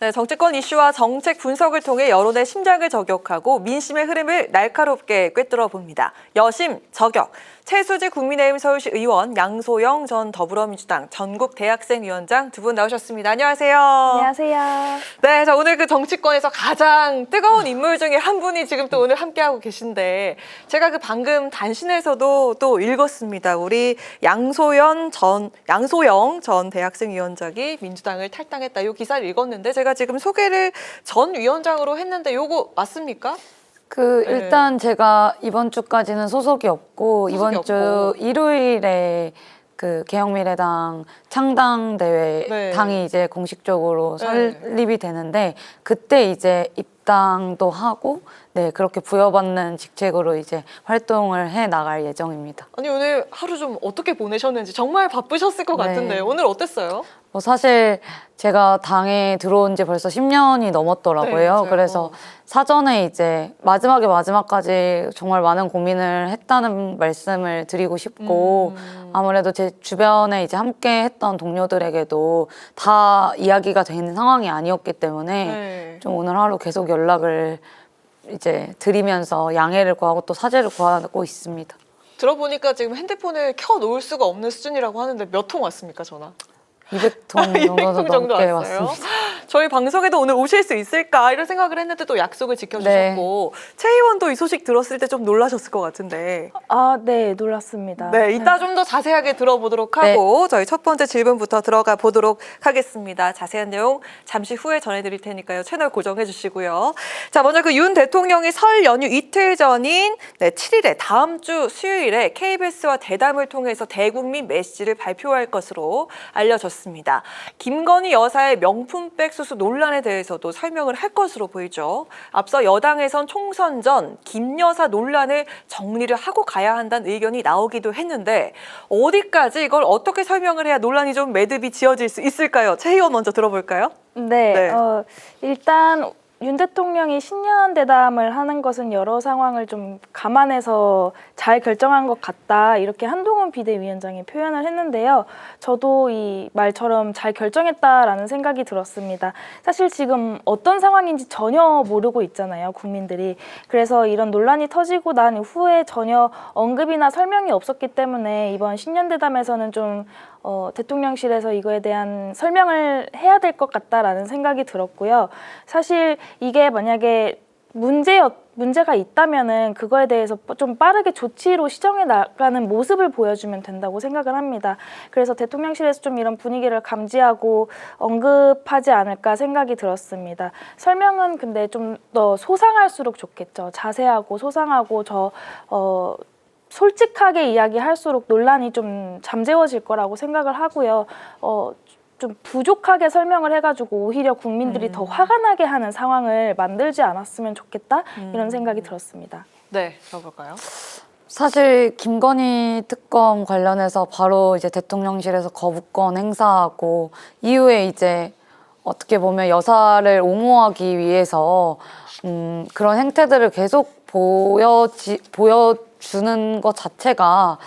네, 정치권 이슈와 정책 분석을 통해 여론의 심장을 저격하고 민심의 흐름을 날카롭게 꿰뚫어 봅니다. 여심 저격. 최수지 국민의힘 서울시 의원, 양소영 전 더불어민주당 전국대학생위원장 두 분 나오셨습니다. 안녕하세요. 안녕하세요. 네, 자 오늘 그 정치권에서 가장 뜨거운 인물 중에 한 분이 지금 또 오늘 함께하고 계신데 제가 그 방금 단신에서도 또 읽었습니다. 우리 양소영 전 대학생위원장이 민주당을 탈당했다. 이 기사를 읽었는데 제가 지금 소개를 전 위원장으로 했는데 요거 맞습니까? 일단 제가 이번 주까지는 소속이 없고 이번 주 일요일에 그 개혁미래당 창당대회 네. 당이 이제 공식적으로 설립이 되는데 그때 이제 입당도 하고 네 그렇게 부여받는 직책으로 이제 활동을 해 나갈 예정입니다. 아니 오늘 하루 좀 어떻게 보내셨는지 정말 바쁘셨을 것 같은데 오늘 어땠어요? 사실 제가 당에 들어온 지 벌써 10년이 넘었더라고요. 네, 그래서 사전에 이제 마지막까지 정말 많은 고민을 했다는 말씀을 드리고 싶고 아무래도 제 주변에 이제 함께 했던 동료들에게도 다 이야기가 되는 상황이 아니었기 때문에 좀 오늘 하루 계속 연락을 이제 드리면서 양해를 구하고 또 사죄를 구하고 있습니다. 들어보니까 지금 핸드폰을 켜 놓을 수가 없는 수준이라고 하는데 몇 통 왔습니까, 전화? 200통 정도 넘게 왔습니다. 저희 방송에도 오늘 오실 수 있을까 이런 생각을 했는데 또 약속을 지켜주셨고 최 의원도 이 소식 들었을 때 좀 놀라셨을 것 같은데 네, 놀랐습니다. 네, 이따 좀 더 자세하게 들어보도록 하고 저희 첫 번째 질문부터 들어가 보도록 하겠습니다. 자세한 내용 잠시 후에 전해드릴 테니까요. 채널 고정해 주시고요. 자, 먼저 그 윤 대통령이 설 연휴 이틀 전인 7일에 다음 주 수요일에 KBS와 대담을 통해서 대국민 메시지를 발표할 것으로 알려졌습니다. 김건희 여사의 명품백 수수 논란에 대해서도 설명을 할 것으로 보이죠. 앞서 여당에선 총선 전 김 여사 논란을 정리를 하고 가야 한다는 의견이 나오기도 했는데 어디까지 이걸 어떻게 설명을 해야 논란이 좀 매듭이 지어질 수 있을까요? 최 의원 먼저 들어볼까요? 네. 일단 윤 대통령이 신년 대담을 하는 것은 여러 상황을 좀 감안해서 잘 결정한 것 같다 이렇게 한동훈 비대위원장이 표현을 했는데요. 저도 이 말처럼 잘 결정했다라는 생각이 들었습니다. 사실 지금 어떤 상황인지 전혀 모르고 있잖아요, 국민들이. 그래서 이런 논란이 터지고 난 후에 전혀 언급이나 설명이 없었기 때문에 이번 신년 대담에서는 좀 대통령실에서 이거에 대한 설명을 해야 될 것 같다라는 생각이 들었고요. 사실 이게 만약에 문제가 있다면은 그거에 대해서 좀 빠르게 조치로 시정해 나가는 모습을 보여주면 된다고 생각을 합니다. 그래서 대통령실에서 좀 이런 분위기를 감지하고 언급하지 않을까 생각이 들었습니다. 설명은 근데 좀 더 소상할수록 좋겠죠. 자세하고 소상하고 솔직하게 이야기할수록 논란이 좀 잠재워질 거라고 생각을 하고요. 좀 부족하게 설명을 해가지고 오히려 국민들이 더 화가 나게 하는 상황을 만들지 않았으면 좋겠다 이런 생각이 들었습니다. 네, 들어볼까요? 사실 김건희 특검 관련해서 바로 이제 대통령실에서 거부권 행사하고 이후에 이제 어떻게 보면 여사를 옹호하기 위해서 그런 행태들을 계속 보여주는 것 자체가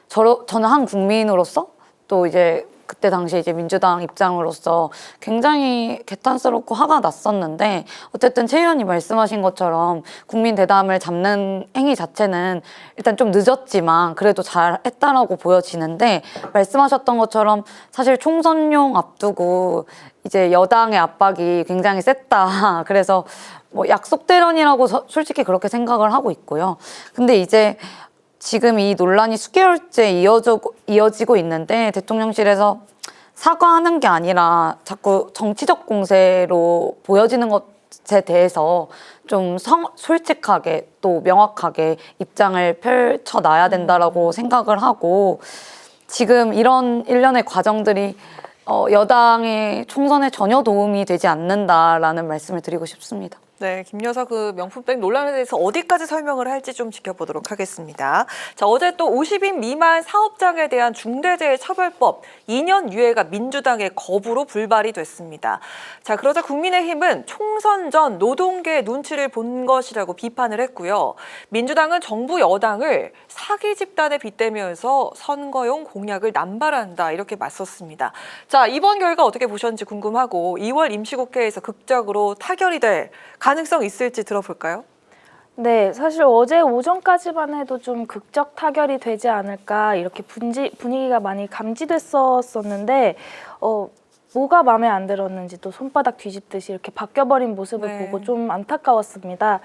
저는 한 국민으로서 또 이제 그때 당시 이제 민주당 입장으로서 굉장히 개탄스럽고 화가 났었는데 어쨌든 최 의원이 말씀하신 것처럼 국민 대담을 잡는 행위 자체는 일단 좀 늦었지만 그래도 잘했다라고 보여지는데 말씀하셨던 것처럼 사실 총선용 앞두고 이제 여당의 압박이 굉장히 셌다. 그래서 뭐 약속대련이라고 솔직히 그렇게 생각을 하고 있고요. 근데 이제 지금 이 논란이 수개월째 이어지고 있는데 대통령실에서 사과하는 게 아니라 자꾸 정치적 공세로 보여지는 것에 대해서 좀 솔직하게 또 명확하게 입장을 펼쳐놔야 된다라고 생각을 하고 지금 이런 일련의 과정들이 여당의 총선에 전혀 도움이 되지 않는다라는 말씀을 드리고 싶습니다. 네, 김 여사 그 명품백 논란에 대해서 어디까지 설명을 할지 좀 지켜보도록 하겠습니다. 자, 어제 또 50인 미만 사업장에 대한 중대재해처벌법 2년 유예가 민주당의 거부로 불발이 됐습니다. 자, 그러자 국민의힘은 총선 전 노동계의 눈치를 본 것이라고 비판을 했고요. 민주당은 정부 여당을 사기 집단에 빗대면서 선거용 공약을 남발한다 이렇게 맞섰습니다. 자, 이번 결과 어떻게 보셨는지 궁금하고 2월 임시국회에서 극적으로 타결이 될 가능성 있을지 들어볼까요? 네, 사실 어제 오전까지만 해도 좀 극적 타결이 되지 않을까 이렇게 분위기가 많이 감지됐었는데 뭐가 마음에 안 들었는지 또 손바닥 뒤집듯이 이렇게 바뀌어버린 모습을 네. 보고 좀 안타까웠습니다.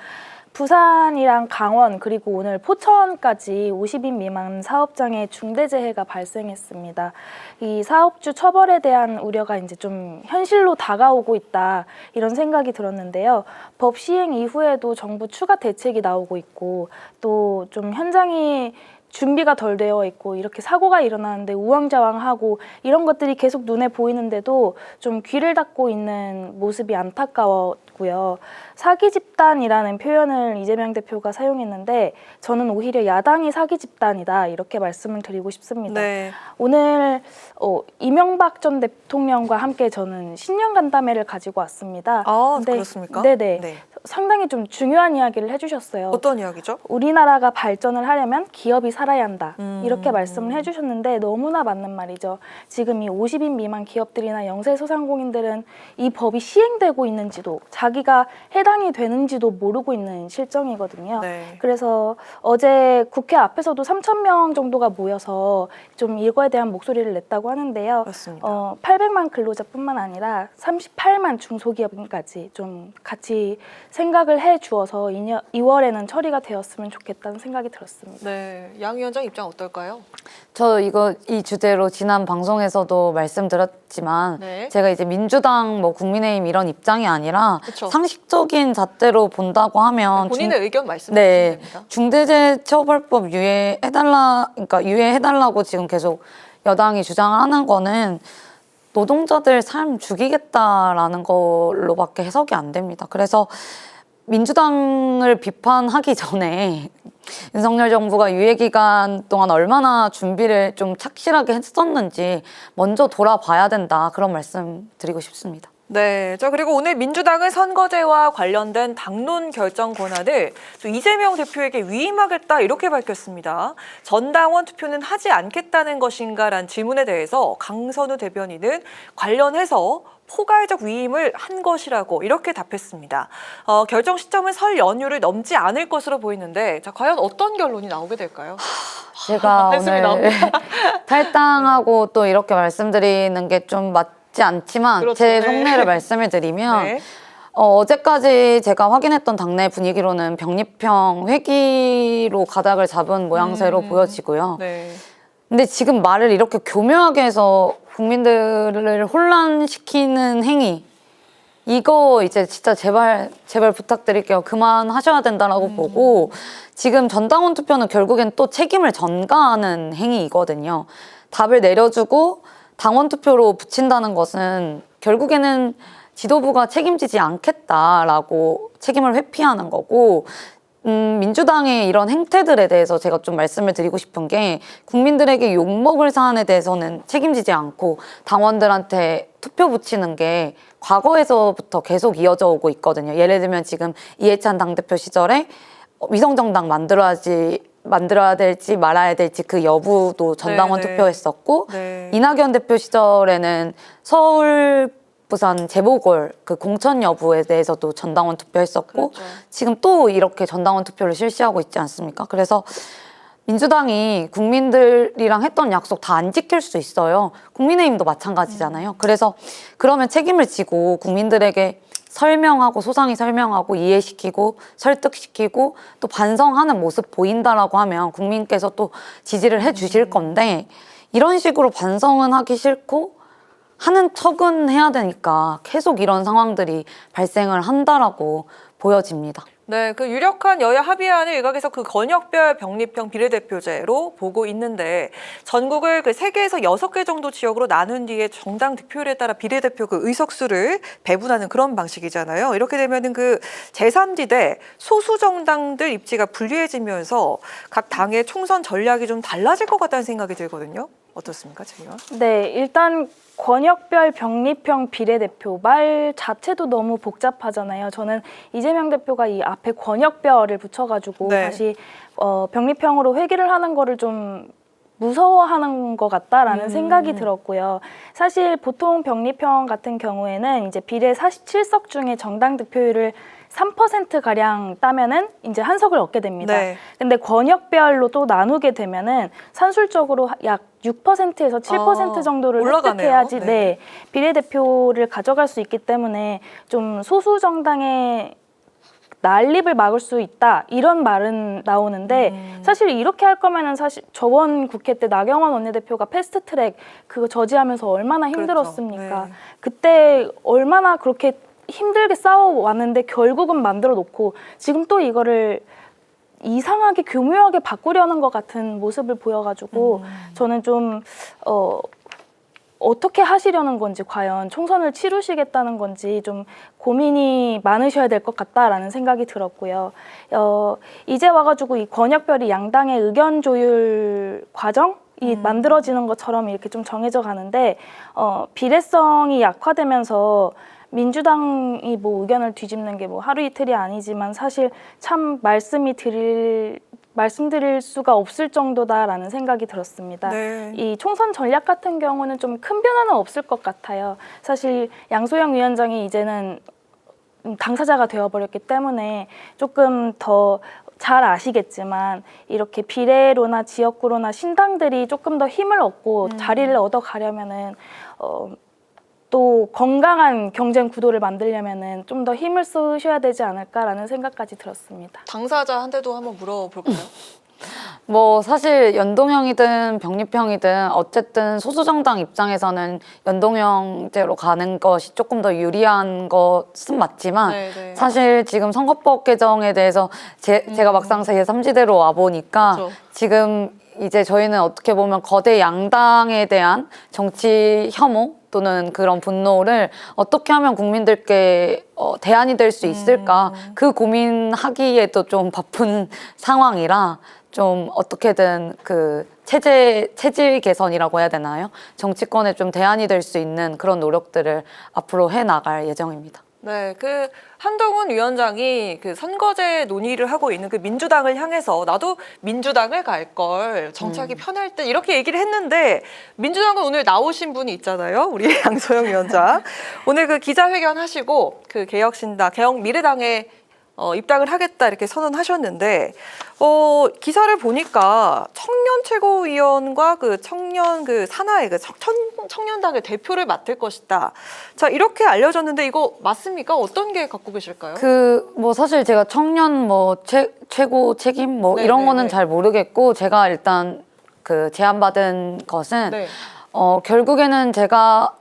부산이랑 강원 그리고 오늘 포천까지 50인 미만 사업장에 중대재해가 발생했습니다. 이 사업주 처벌에 대한 우려가 이제 좀 현실로 다가오고 있다 이런 생각이 들었는데요. 법 시행 이후에도 정부 추가 대책이 나오고 있고 또 좀 현장이 준비가 덜 되어 있고 이렇게 사고가 일어나는데 우왕좌왕하고 이런 것들이 계속 눈에 보이는데도 좀 귀를 닫고 있는 모습이 안타까웠고요. 사기 집단이라는 표현을 이재명 대표가 사용했는데 저는 오히려 야당이 사기 집단이다 이렇게 말씀을 드리고 싶습니다. 네. 오늘 이명박 전 대통령과 함께 저는 신년 간담회를 가지고 왔습니다. 아, 그렇습니까? 네네. 네. 상당히 좀 중요한 이야기를 해주셨어요. 어떤 이야기죠? 우리나라가 발전을 하려면 기업이 살아야 한다. 이렇게 음. 말씀을 해주셨는데 너무나 맞는 말이죠. 지금 이 50인 미만 기업들이나 영세소상공인들은 이 법이 시행되고 있는지도 자기가 해당이 되는지도 모르고 있는 실정이거든요. 네. 그래서 어제 국회 앞에서도 3,000명 정도가 모여서 좀 이거에 대한 목소리를 냈다고 하는데요. 그렇습니다. 800만 근로자뿐만 아니라 38만 중소기업인까지 좀 같이 생각을 해 주어서 2월에는 처리가 되었으면 좋겠다는 생각이 들었습니다. 네, 양 위원장 입장 어떨까요? 저 이 주제로 지난 방송에서도 말씀드렸지만 네. 제가 이제 민주당 뭐 국민의힘 이런 입장이 아니라 그쵸. 상식적인 잣대로 본다고 하면 본인의 의견 말씀해 네, 주시면 됩니다. 중대재해처벌법 그러니까 유예해달라고 지금 계속 여당이 주장을 하는 거는 노동자들 삶 죽이겠다라는 걸로밖에 해석이 안 됩니다. 그래서 민주당을 비판하기 전에 윤석열 정부가 유예 기간 동안 얼마나 준비를 좀 착실하게 했었는지 먼저 돌아봐야 된다. 그런 말씀 드리고 싶습니다. 네, 자 그리고 오늘 민주당은 선거제와 관련된 당론 결정 권한을 또 이재명 대표에게 위임하겠다 이렇게 밝혔습니다. 전당원 투표는 하지 않겠다는 것인가라는 질문에 대해서 강선우 대변인은 관련해서 포괄적 위임을 한 것이라고 이렇게 답했습니다. 결정 시점은 설 연휴를 넘지 않을 것으로 보이는데 자 과연 어떤 결론이 나오게 될까요? 제가 한숨이 오늘 나옵니다. 탈당하고 또 이렇게 말씀드리는 게 좀 맞지 않지만 그렇죠. 제 네. 속내를 말씀을 드리면 네. 어제까지 제가 확인했던 당내 분위기로는 병립형 회기로 가닥을 잡은 모양새로 보여지고요. 네. 근데 지금 말을 이렇게 교묘하게 해서 국민들을 혼란시키는 행위 이거 이제 진짜 제발 부탁드릴게요. 그만하셔야 된다라고 보고 지금 전당원 투표는 결국엔 또 책임을 전가하는 행위이거든요. 답을 내려주고 당원 투표로 붙인다는 것은 결국에는 지도부가 책임지지 않겠다라고 책임을 회피하는 거고 민주당의 이런 행태들에 대해서 제가 좀 말씀을 드리고 싶은 게 국민들에게 욕먹을 사안에 대해서는 책임지지 않고 당원들한테 투표 붙이는 게 과거에서부터 계속 이어져 오고 있거든요. 예를 들면 지금 이해찬 당대표 시절에 위성정당 만들어야 될지 말아야 될지 그 여부도 전당원 네, 네. 투표했었고 네. 이낙연 대표 시절에는 서울 부산 재보궐 그 공천 여부에 대해서도 전당원 투표했었고 그렇죠. 지금 또 이렇게 전당원 투표를 실시하고 있지 않습니까? 그래서 민주당이 국민들이랑 했던 약속 다 안 지킬 수 있어요. 국민의힘도 마찬가지잖아요. 그래서 그러면 책임을 지고 국민들에게 설명하고 소상히 설명하고 이해시키고 설득시키고 또 반성하는 모습 보인다라고 하면 국민께서 또 지지를 해주실 건데 이런 식으로 반성은 하기 싫고 하는 척은 해야 되니까 계속 이런 상황들이 발생을 한다라고 보여집니다. 네, 그 유력한 여야 합의안을 일각에서 그 권역별 병립형 비례대표제로 보고 있는데 전국을 그 3개에서 6개 정도 지역으로 나눈 뒤에 정당 득표율에 따라 비례대표 그 의석수를 배분하는 그런 방식이잖아요. 이렇게 되면은 그 제3지대 소수 정당들 입지가 불리해지면서 각 당의 총선 전략이 좀 달라질 것 같다는 생각이 들거든요. 어떻습니까, 최 의원? 네, 일단 권역별 병립형 비례대표 말 자체도 너무 복잡하잖아요. 저는 이재명 대표가 이 앞에 권역별을 붙여가지고 네. 다시 병립형으로 회귀를 하는 거를 좀 무서워하는 것 같다라는 생각이 들었고요. 사실 보통 병립형 같은 경우에는 이제 비례 47석 중에 정당 득표율을 3%가량 따면은 이제 한 석을 얻게 됩니다. 네. 근데 권역별로 또 나누게 되면은 산술적으로 약 6%에서 7% 정도를 올라가네요. 획득해야지 네. 네, 비례대표를 가져갈 수 있기 때문에 좀 소수 정당의 난립을 막을 수 있다 이런 말은 나오는데 사실 이렇게 할 거면은 사실 저번 국회 때 나경원 원내대표가 패스트트랙 그거 저지하면서 얼마나 힘들었습니까? 그렇죠. 네. 그때 얼마나 그렇게 힘들게 싸워왔는데 결국은 만들어 놓고 지금 또 이거를 이상하게 교묘하게 바꾸려는 것 같은 모습을 보여가지고 저는 좀 어떻게 하시려는 건지 과연 총선을 치르시겠다는 건지 좀 고민이 많으셔야 될 것 같다라는 생각이 들었고요. 이제 와가지고 이 권역별이 양당의 의견 조율 과정이 만들어지는 것처럼 이렇게 좀 정해져 가는데 비례성이 약화되면서 민주당이 뭐 의견을 뒤집는 게 뭐 하루 이틀이 아니지만 사실 참 말씀드릴 수가 없을 정도다라는 생각이 들었습니다. 네. 이 총선 전략 같은 경우는 좀 큰 변화는 없을 것 같아요. 사실 양소영 위원장이 이제는 당사자가 되어버렸기 때문에 조금 더 잘 아시겠지만 이렇게 비례로나 지역구로나 신당들이 조금 더 힘을 얻고 자리를 얻어가려면은 또 건강한 경쟁 구도를 만들려면은 좀 더 힘을 쓰셔야 되지 않을까라는 생각까지 들었습니다. 당사자한테도 한번 물어볼까요? 뭐 사실 연동형이든 병립형이든 어쨌든 소수정당 입장에서는 연동형제로 가는 것이 조금 더 유리한 것은 맞지만 네, 네. 사실 지금 선거법 개정에 대해서 제가 막상 제3지대로 와보니까 그렇죠. 지금 이제 저희는 어떻게 보면 거대 양당에 대한 정치 혐오 또는 그런 분노를 어떻게 하면 국민들께 대안이 될 수 있을까 그 고민하기에도 좀 바쁜 상황이라 좀 어떻게든 그 체질 개선이라고 해야 되나요? 정치권에 좀 대안이 될 수 있는 그런 노력들을 앞으로 해 나갈 예정입니다. 네, 그 한동훈 위원장이 그 선거제 논의를 하고 있는 그 민주당을 향해서 나도 민주당을 갈 걸 정치하기 편할 때 이렇게 얘기를 했는데 민주당은 오늘 나오신 분이 있잖아요, 우리 양소영 위원장. 오늘 그 기자회견 하시고 그 개혁신당, 개혁미래당에 입당을 하겠다 이렇게 선언하셨는데 기사를 보니까 청년 최고위원과 그 청년 그 산하의 그 청년당의 대표를 맡을 것이다. 자, 이렇게 알려졌는데 이거 맞습니까? 어떤 게 갖고 계실까요? 그 뭐 사실 제가 청년 뭐 최고 책임 뭐 네, 이런 네, 거는 네. 잘 모르겠고 제가 일단 그 제안받은 것은 네. 결국에는 제가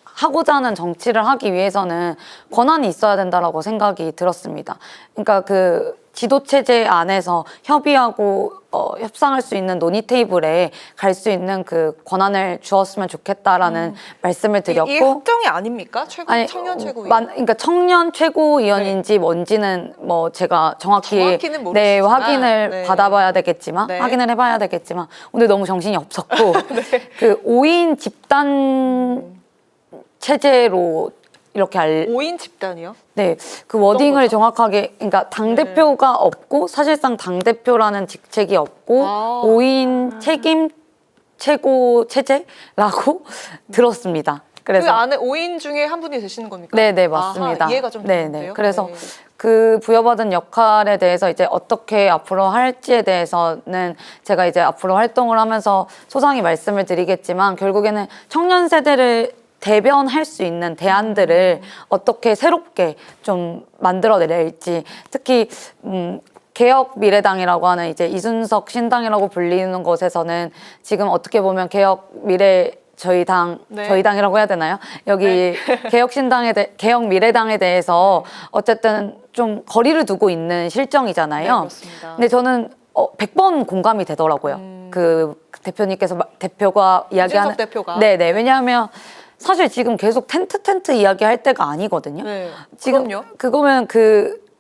하고자 하는 정치를 하기 위해서는 권한이 있어야 된다라고 생각이 들었습니다. 그러니까 그 지도체제 안에서 협의하고 협상할 수 있는 논의 테이블에 갈 수 있는 그 권한을 주었으면 좋겠다라는 말씀을 드렸고 이게 확정이 아닙니까? 청년 최고위원. 그러니까 청년 최고위원인지 뭔지는 뭐 제가 정확히는 모르시지만, 확인을 네. 받아봐야 되겠지만 네. 확인을 해봐야 되겠지만 오늘 너무 정신이 없었고 그 5인 집단 체제로 이렇게 5인 집단이요? 네, 그 워딩을 거죠? 정확하게, 그러니까 당대표가 없고, 사실상 당대표라는 직책이 없고, 아. 5인 책임 최고 체제라고 들었습니다. 그 그래서. 안에 5인 중에 한 분이 되시는 겁니까? 네네, 맞습니다. 아하, 이해가 좀 네네. 되는데요. 그래서 네. 그 부여받은 역할에 대해서 이제 어떻게 앞으로 할지에 대해서는 제가 이제 앞으로 활동을 하면서 소상히 말씀을 드리겠지만, 결국에는 청년 세대를 대변할 수 있는 대안들을 어떻게 새롭게 좀 만들어낼지, 특히 개혁 미래당이라고 하는 이제 이준석 신당이라고 불리는 곳에서는 지금 어떻게 보면 개혁 미래 저희 네. 당이라고 해야 되나요? 여기 개혁 미래당에 대해서 어쨌든 좀 거리를 두고 있는 네, 실정이잖아요. 그렇습니다. 근데 저는 100번 공감이 되더라고요. 그 대표가 이야기하는 이준석 대표가. 네네. 왜냐하면 사실 지금 계속 텐트 이야기할 때가 아니거든요. 네. 지금 그럼요. 그거면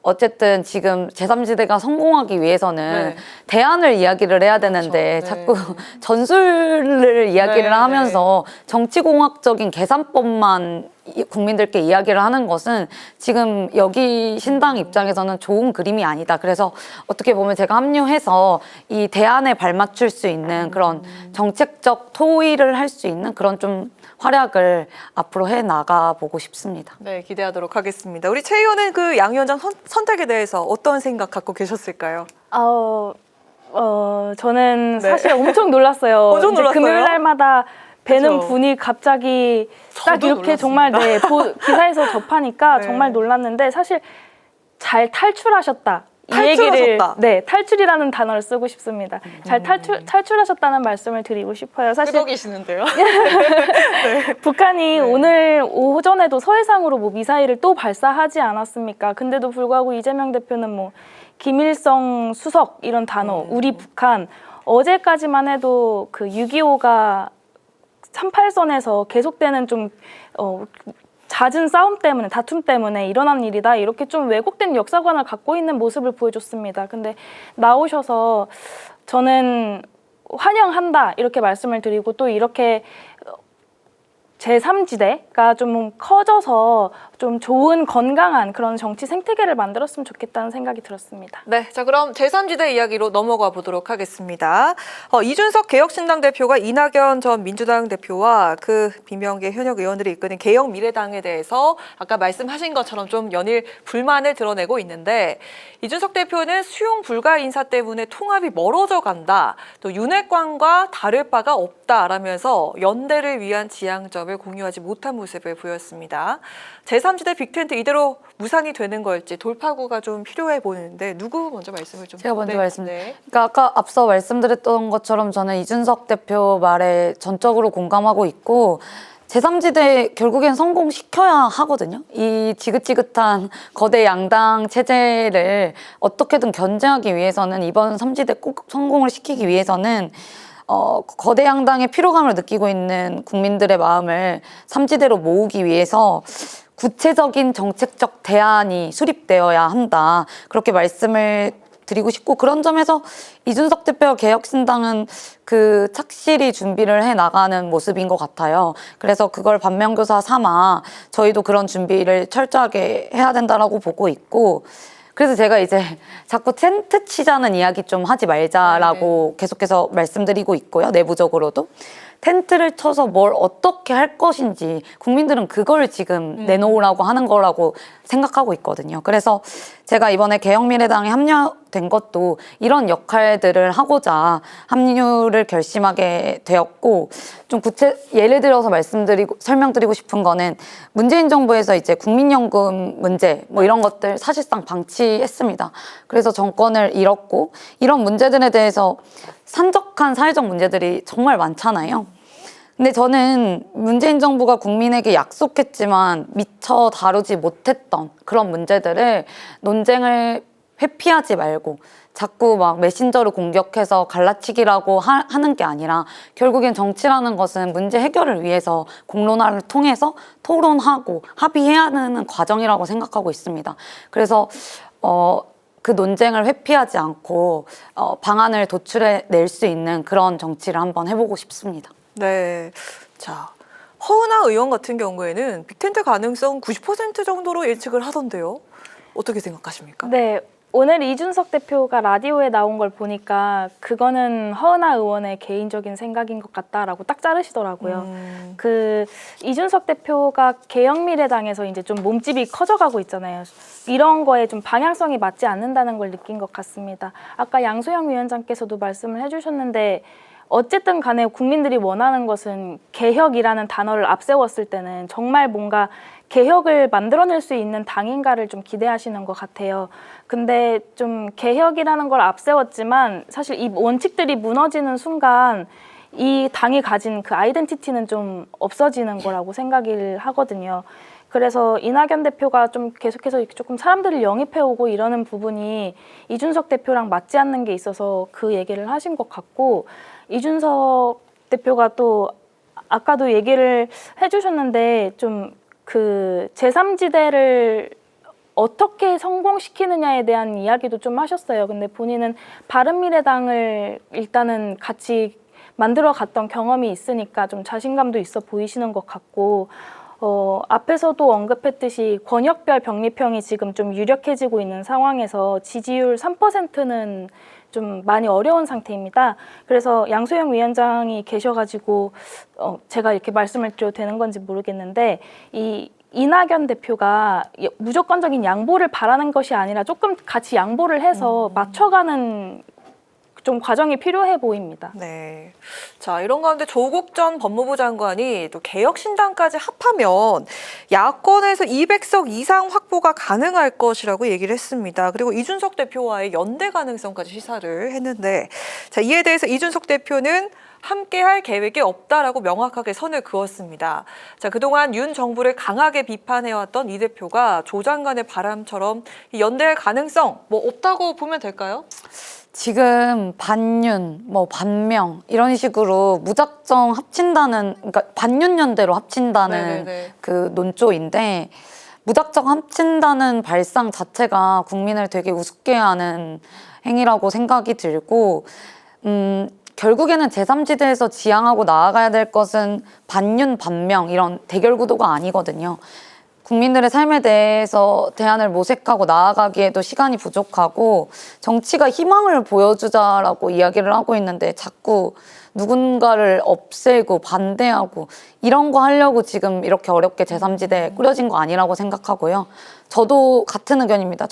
어쨌든 지금 제3지대가 성공하기 위해서는 네. 대안을 이야기를 해야 되는데 그렇죠. 네. 자꾸 전술을 이야기를 네, 하면서 정치공학적인 계산법만 국민들께 이야기를 하는 것은 지금 여기 신당 입장에서는 좋은 그림이 아니다. 그래서 어떻게 보면 제가 합류해서 이 대안에 발맞출 수 있는 그런 정책적 토의를 할 수 있는 그런 좀 활약을 앞으로 해 나가 보고 싶습니다. 네, 기대하도록 하겠습니다. 우리 최 의원은 그 양 위원장 선택에 대해서 어떤 생각 갖고 계셨을까요? 저는 네. 사실 엄청 놀랐어요. 엄청 이제 놀랐어요? 금요일 날마다 뵈는 그죠. 분이 갑자기 딱 저도 이렇게 놀랐습니다. 정말 기사에서 접하니까 네. 정말 놀랐는데 사실 잘 탈출하셨다. 이 탈출하셨다. 얘기를 네, 탈출이라는 단어를 쓰고 싶습니다. 잘 탈출하셨다는 말씀을 드리고 싶어요. 사실 끄덕이시는데요. 북한이 오늘 오전에도 서해상으로 뭐 미사일을 또 발사하지 않았습니까? 근데도 불구하고 이재명 대표는 뭐 김일성 수석 이런 단어, 우리 북한 어제까지만 해도 그 6.25가 38선에서 계속되는 좀 잦은 싸움 때문에 다툼 때문에 일어난 일이다 이렇게 좀 왜곡된 역사관을 갖고 있는 모습을 보여줬습니다. 근데 나오셔서 저는 환영한다 이렇게 말씀을 드리고 또 이렇게 제3지대가 좀 커져서 좀 좋은 건강한 그런 정치 생태계를 만들었으면 좋겠다는 생각이 들었습니다. 네, 자 그럼 제3지대 이야기로 넘어가 보도록 하겠습니다. 이준석 개혁신당 대표가 이낙연 전 민주당 대표와 그 비명계 현역 의원들이 이끄는 개혁미래당에 대해서 아까 말씀하신 것처럼 좀 연일 불만을 드러내고 있는데 이준석 대표는 수용 불가 인사 때문에 통합이 멀어져 간다. 또 윤핵관과 다를 바가 없다라면서 연대를 위한 지향점을 공유하지 못한 모습을 보였습니다. 제3지대 빅텐트 이대로 무산이 되는 걸지 돌파구가 좀 필요해 보이는데 누구 먼저 말씀을 좀 제가 먼저 네. 그러니까 아까 앞서 말씀드렸던 것처럼 저는 이준석 대표 말에 전적으로 공감하고 있고 제3지대 결국엔 성공시켜야 하거든요. 이 지긋지긋한 거대 양당 체제를 어떻게든 견제하기 위해서는 이번 3지대 꼭 성공을 시키기 위해서는 거대 양당의 피로감을 느끼고 있는 국민들의 마음을 3지대로 모으기 위해서 구체적인 정책적 대안이 수립되어야 한다. 그렇게 말씀을 드리고 싶고 그런 점에서 이준석 대표와 개혁신당은 그 착실히 준비를 해 나가는 모습인 것 같아요. 그래서 그걸 반면교사 삼아 저희도 그런 준비를 철저하게 해야 된다라고 보고 있고 그래서 제가 이제 자꾸 텐트 치자는 이야기 좀 하지 말자라고 계속해서 말씀드리고 있고요. 내부적으로도. 텐트를 쳐서 뭘 어떻게 할 것인지 국민들은 그걸 지금 내놓으라고 하는 거라고 생각하고 있거든요. 그래서 제가 이번에 개혁미래당에 합류된 것도 이런 역할들을 하고자 합류를 결심하게 되었고 좀 예를 들어서 설명드리고 싶은 거는 문재인 정부에서 이제 국민연금 문제 뭐 이런 것들 사실상 방치했습니다. 그래서 정권을 잃었고 이런 문제들에 대해서 산적한 사회적 문제들이 정말 많잖아요. 근데 저는 문재인 정부가 국민에게 약속했지만 미처 다루지 못했던 그런 문제들을 논쟁을 회피하지 말고 자꾸 막 메신저를 공격해서 갈라치기라고 하는 게 아니라 결국엔 정치라는 것은 문제 해결을 위해서 공론화를 통해서 토론하고 합의해야 하는 과정이라고 생각하고 있습니다. 그래서 그 논쟁을 회피하지 않고 방안을 도출해낼 수 있는 그런 정치를 한번 해보고 싶습니다. 네, 자 허은하 의원 같은 경우에는 빅텐트 가능성 90% 정도로 예측을 하던데요. 어떻게 생각하십니까? 네. 오늘 이준석 대표가 라디오에 나온 걸 보니까 그거는 허은하 의원의 개인적인 생각인 것 같다라고 딱 자르시더라고요. 그 이준석 대표가 개혁미래당에서 이제 좀 몸집이 커져가고 있잖아요. 이런 거에 좀 방향성이 맞지 않는다는 걸 느낀 것 같습니다. 아까 양소영 위원장께서도 말씀을 해주셨는데 어쨌든 간에 국민들이 원하는 것은 개혁이라는 단어를 앞세웠을 때는 정말 뭔가 개혁을 만들어낼 수 있는 당인가를 좀 기대하시는 것 같아요. 근데 좀 개혁이라는 걸 앞세웠지만 사실 이 원칙들이 무너지는 순간 이 당이 가진 그 아이덴티티는 좀 없어지는 거라고 생각을 하거든요. 그래서 이낙연 대표가 좀 계속해서 이렇게 조금 사람들을 영입해오고 이러는 부분이 이준석 대표랑 맞지 않는 게 있어서 그 얘기를 하신 것 같고, 이준석 대표가 또 아까도 얘기를 해주셨는데 좀 그 제3지대를 어떻게 성공시키느냐에 대한 이야기도 좀 하셨어요. 근데 본인은 바른미래당을 일단은 같이 만들어 갔던 경험이 있으니까 좀 자신감도 있어 보이시는 것 같고, 앞에서도 언급했듯이 권역별 병립형이 지금 좀 유력해지고 있는 상황에서 지지율 3%는 좀 많이 어려운 상태입니다. 그래서 양소영 위원장이 계셔가지고 제가 이렇게 말씀을 드려도 되는 건지 모르겠는데, 이 이낙연 대표가 무조건적인 양보를 바라는 것이 아니라 조금 같이 양보를 해서 맞춰가는 좀 과정이 필요해 보입니다. 네. 자, 이런 가운데 조국 전 법무부 장관이 또 개혁신당까지 합하면 야권에서 200석 이상 확보가 가능할 것이라고 얘기를 했습니다. 그리고 이준석 대표와의 연대 가능성까지 시사를 했는데, 자, 이에 대해서 이준석 대표는 함께할 계획이 없다라고 명확하게 선을 그었습니다. 자, 그동안 윤 정부를 강하게 비판해왔던 이 대표가 조 장관의 바람처럼 이 연대할 가능성 뭐 없다고 보면 될까요? 지금 반윤, 뭐 반명 이런 식으로 무작정 합친다는, 그러니까 반윤 연대로 합친다는 네네네. 그 논조인데, 무작정 합친다는 발상 자체가 국민을 되게 우습게 하는 행위라고 생각이 들고, 결국에는 제3지대에서 지향하고 나아가야 될 것은 반윤, 반명 이런 대결 구도가 아니거든요. 국민들의 삶에 대해서 대안을 모색하고 나아가기에도 시간이 부족하고, 정치가 희망을 보여주자라고 이야기를 하고 있는데 자꾸 누군가를 없애고 반대하고 이런 거 하려고 지금 이렇게 어렵게 제3지대에 꾸려진 거 아니라고 생각하고요. 저도 같은 의견입니다.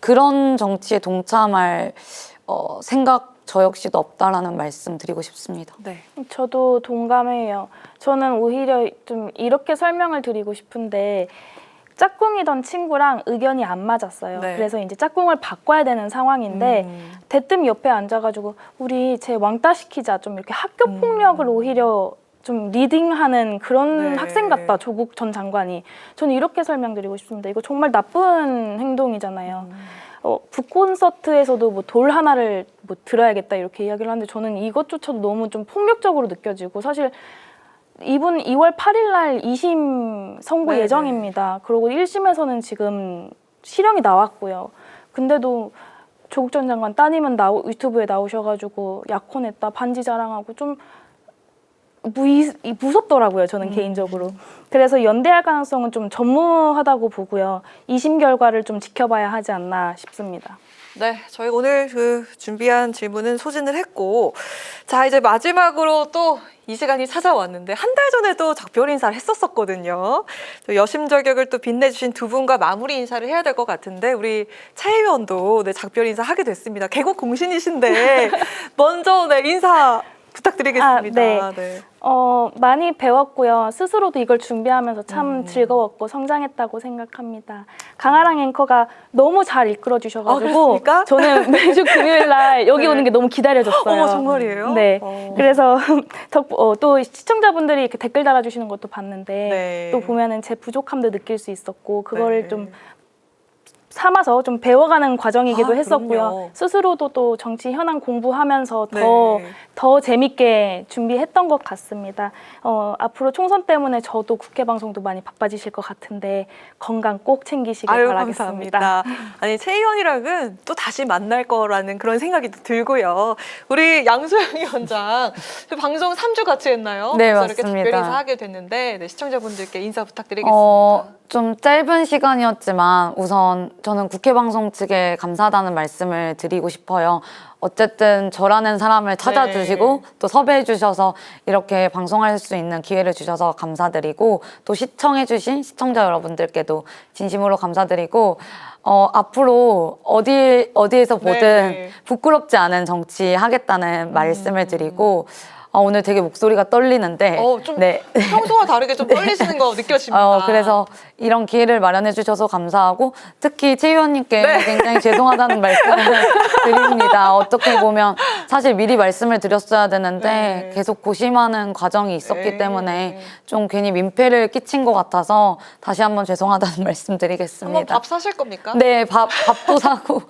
그런 정치에 동참할 생각 저 역시도 없다라는 말씀 드리고 싶습니다. 네. 저도 동감해요. 저는 오히려 좀 이렇게 설명을 드리고 싶은데, 짝꿍이던 친구랑 의견이 안 맞았어요. 네. 그래서 이제 짝꿍을 바꿔야 되는 상황인데 대뜸 옆에 앉아가지고 우리 쟤 왕따 시키자, 좀 이렇게 학교 폭력을 오히려 좀 리딩하는 그런 네. 학생 같다, 조국 전 장관이. 저는 이렇게 설명드리고 싶습니다. 이거 정말 나쁜 행동이잖아요. 북콘서트에서도 뭐 돌 하나를 뭐 들어야겠다 이렇게 이야기를 하는데, 저는 이것조차도 너무 좀 폭력적으로 느껴지고, 사실 이분 2월 8일 날 2심 선고 네네. 예정입니다. 그리고 1심에서는 지금 실형이 나왔고요. 근데도 조국 전 장관 따님은 유튜브에 나오셔가지고 약혼했다, 반지 자랑하고 좀 무섭더라고요, 저는 개인적으로. 그래서 연대할 가능성은 좀 전무하다고 보고요. 2심 결과를 좀 지켜봐야 하지 않나 싶습니다. 네, 저희 오늘 준비한 질문은 소진을 했고, 자, 이제 마지막으로 또 이 시간이 찾아왔는데, 한 달 전에도 작별 인사를 했었거든요. 여심저격을 또 빛내주신 두 분과 마무리 인사를 해야 될 것 같은데, 우리 차 의원도 네, 작별 인사 하게 됐습니다. 개국 공신이신데 먼저 네, 인사 부탁드리겠습니다. 네. 많이 배웠고요. 스스로도 이걸 준비하면서 참 즐거웠고 성장했다고 생각합니다. 강아랑 앵커가 너무 잘 이끌어 주셔가지고 저는 매주 금요일 날 여기 네. 오는 게 너무 기다려졌어요. 어머, 정말이에요? 네. 그래서 또 시청자분들이 이렇게 댓글 달아주시는 것도 봤는데 네. 또 보면은 제 부족함도 느낄 수 있었고, 그거를 네. 좀 삼아서 좀 배워가는 과정이기도 했었고요. 그럼요. 스스로도 또 정치 현안 공부하면서 네. 더 재밌게 준비했던 것 같습니다. 앞으로 총선 때문에 저도 국회 방송도 많이 바빠지실 것 같은데 건강 꼭 챙기시길 바라겠습니다. 감사합니다. 아니, 최 의원이랑은 또 다시 만날 거라는 그런 생각이 들고요. 우리 양소영 위원장 방송 3주 같이 했나요? 네, 그래서 이렇게 맞습니다. 특별 인사하게 됐는데 네, 시청자분들께 인사 부탁드리겠습니다. 좀 짧은 시간이었지만 우선 저는 국회 방송 측에 감사하다는 말씀을 드리고 싶어요. 어쨌든 저라는 사람을 찾아주시고 또 섭외해 주셔서 이렇게 방송할 수 있는 기회를 주셔서 감사드리고, 또 시청해 주신 시청자 여러분들께도 진심으로 감사드리고, 앞으로 어디에서 보든 네. 부끄럽지 않은 정치 하겠다는 말씀을 드리고, 오늘 되게 목소리가 떨리는데 좀 네. 평소와 다르게 좀 떨리시는 거 느껴집니다. 그래서 이런 기회를 마련해 주셔서 감사하고 특히 최 의원님께 네. 굉장히 죄송하다는 말씀을 드립니다. 어떻게 보면 사실 미리 말씀을 드렸어야 되는데 네. 계속 고심하는 과정이 있었기 네. 때문에 좀 괜히 민폐를 끼친 것 같아서 다시 한번 죄송하다는 말씀 드리겠습니다. 한번 밥 사실 겁니까? 네, 밥도 사고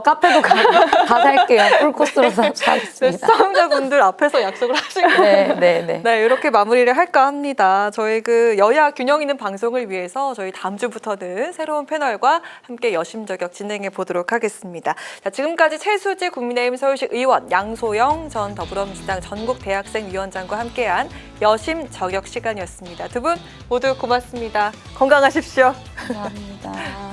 카페도 다 살게요. 풀코스로 네, 사겠습니다. 시청자분들 앞에서 약속을 하신 거예요. 네, 네, 네. 네, 이렇게 마무리를 할까 합니다. 저희 그 여야 균형 있는 방송을 위해서 저희 다음 주부터는 새로운 패널과 함께 여심저격 진행해 보도록 하겠습니다. 자, 지금까지 최수지 국민의힘 서울시 의원, 양소영 전 더불어민주당 전국대학생위원장과 함께한 여심저격 시간이었습니다. 두 분 모두 고맙습니다. 건강하십시오. 감사합니다.